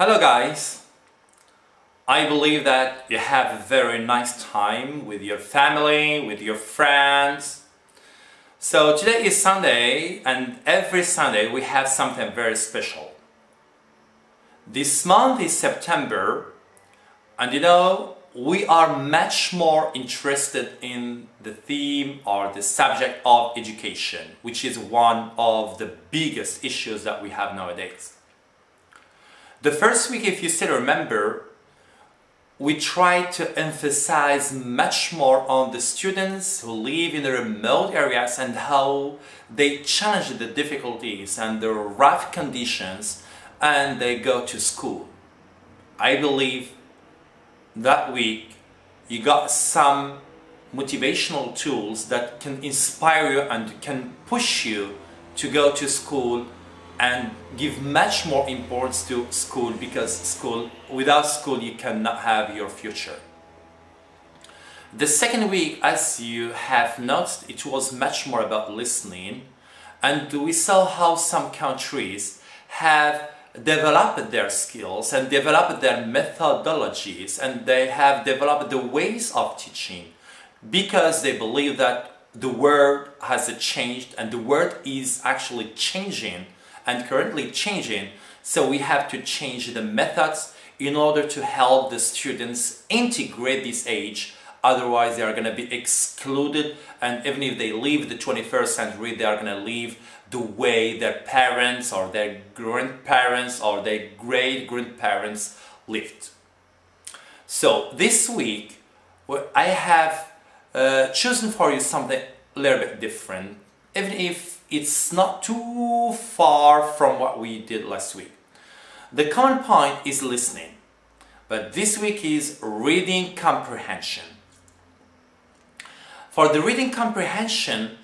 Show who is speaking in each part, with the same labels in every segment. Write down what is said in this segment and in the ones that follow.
Speaker 1: Hello guys, I believe that you have a very nice time with your family, with your friends. So today is Sunday, and every Sunday we have something very special. This month is September, and we are much more interested in the theme or the subject of education, which is one of the biggest issues that we have nowadays. The first week, if you still remember, we tried to emphasize much more on the students who live in the remote areas and how they challenge the difficulties and the rough conditions and they go to school. I believe that week you got some motivational tools that can inspire you and can push you to go to school and give much more importance to school, because without school you cannot have your future. The second week, as you have noticed, it was much more about listening, and we saw how some countries have developed their skills and developed their methodologies, and they have developed the ways of teaching because they believe that the world has changed and the world is actually changing and currently changing, so we have to change the methods in order to help the students integrate this age. Otherwise they are going to be excluded, and even if they leave the 21st century, they are going to leave the way their parents or their grandparents or their great-grandparents lived. So this week I have chosen for you something a little bit different, even if it's not too far from what we did last week. The common point is listening, but this week is reading comprehension. For the reading comprehension,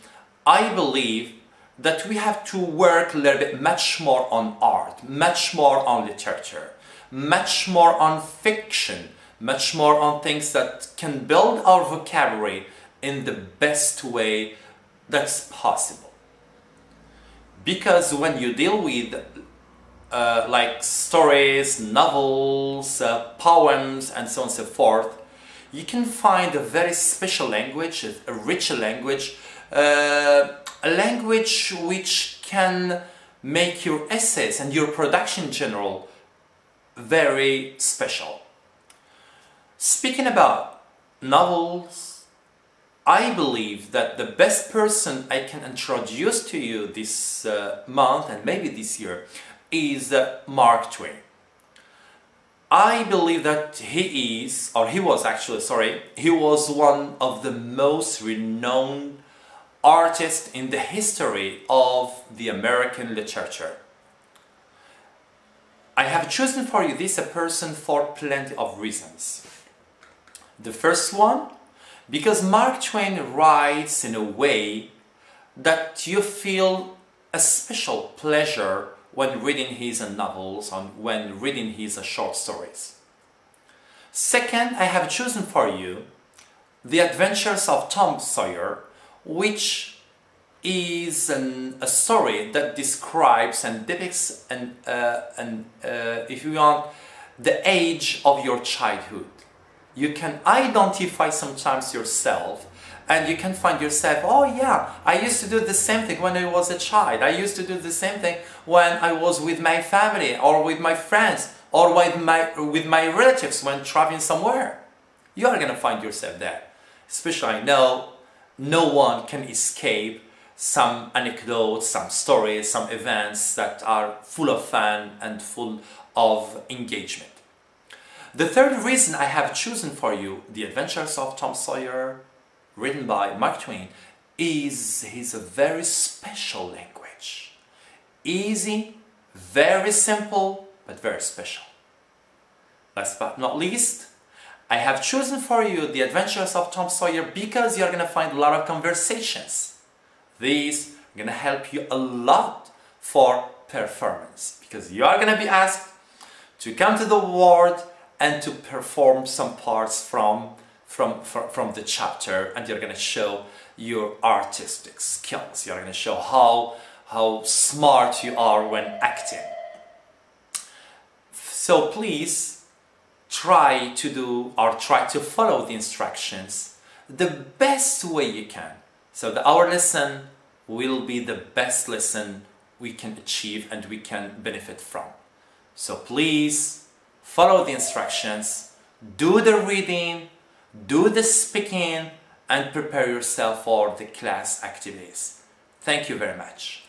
Speaker 1: I believe that we have to work a little bit much more on art, much more on literature, much more on fiction, much more on things that can build our vocabulary in the best way that's possible. Because when you deal with like stories, novels, poems and so on and so forth, you can find a very special language, a rich language, a language which can make your essays and your production in general very special. Speaking about novels, I believe that the best person I can introduce to you this month and maybe this year is Mark Twain. I believe that he was one of the most renowned artists in the history of the American literature. I have chosen for you this person for plenty of reasons. The first one, because Mark Twain writes in a way that you feel a special pleasure when reading his novels and when reading his short stories. Second, I have chosen for you The Adventures of Tom Sawyer, which is a story that describes and depicts if you want, the age of your childhood. You can identify sometimes yourself, and you can find yourself, oh yeah, I used to do the same thing when I was a child. I used to do the same thing when I was with my family or with my friends or with my relatives when traveling somewhere. You are going to find yourself there. Especially I know no one can escape some anecdotes, some stories, some events that are full of fun and full of engagement. The third reason I have chosen for you The Adventures of Tom Sawyer, written by Mark Twain, is his very special language. Easy, very simple, but very special. Last but not least, I have chosen for you The Adventures of Tom Sawyer because you're going to find a lot of conversations. These are going to help you a lot for performance, because you are going to be asked to come to the board and to perform some parts from the chapter, and you're going to show your artistic skills. You're going to show how smart you are when acting. So please try to follow the instructions the best way you can, so that our lesson will be the best lesson we can achieve and we can benefit from. So please follow the instructions, do the reading, do the speaking, and prepare yourself for the class activities. Thank you very much.